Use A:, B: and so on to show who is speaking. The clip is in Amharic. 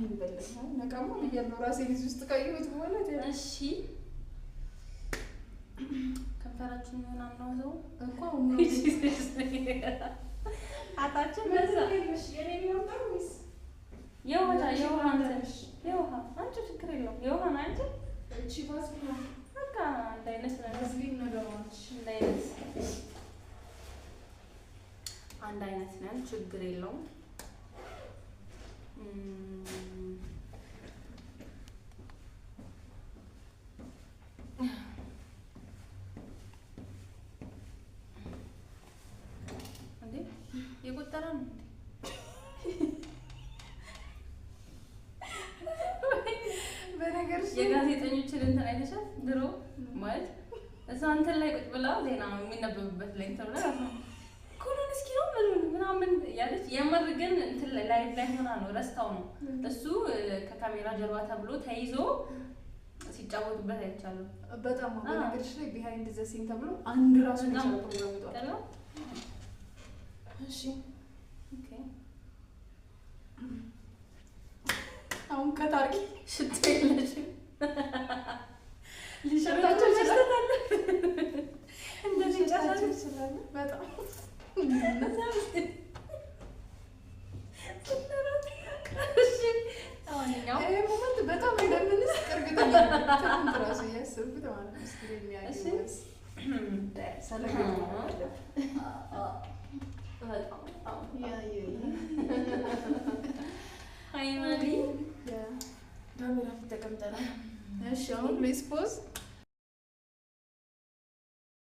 A: ይበልጥ ነቃማ ብያለሁ ራሴ ልጅ ውስጥ ካየሁት በኋላ
B: እሺ ከፈራችን ምናምን ነው
A: እኮ
B: አጣችን በዛ
A: የኔ ነው ወይስ
B: የውሃ አንቺ ችግር የለውም የውሃ አንቺ
A: እቺ ባስ ነው
B: በቃ እንዳይነስ
A: ነገሮች
B: አንድ አይነት ነን ችግር የለውም እንዴ የቆጠረ ነው
A: በነገርሽ
B: የጋዜጠኞችን እንትን አይተሻል ድሮ ማለት እዛ እንትን ላይ ቁጭ ብላ ዜና የሚነበብበት ላይ ተብላ ኮሎንስኪ ነው ምናምን ያለች የምር ግን እንትን ላይቭ ላይ ሆና ነው ረስታው ነው እሱ ከካሜራ ጀርባ ተብሎ ተይዞ ሲጫወቱበት አይቻለሁ
A: በጣም በነገርሽ ላይ ቢሃይንድ ዘ ሲን ተብሎ አንድ ራሱ ነው ፕሮግራም ነው እሺ
B: ኦኬ
A: አሁን ከታርቂ
B: ሽትልሽ
A: ሊሸታቸው ይችላል እንደዚህ ጫሳች ይችላል በጣም ይሄ ሞመንት በጣም እንደምንስ እርግጠኛ ነኝ ራሱ እያሰብኩት ማለት ነው ስክሪን የሚያገኝስ ሰለሞን
B: ሃይማሊ
A: ካሜራ ተቀምጠናል እሺ አሁን ሌትስ ፖዝ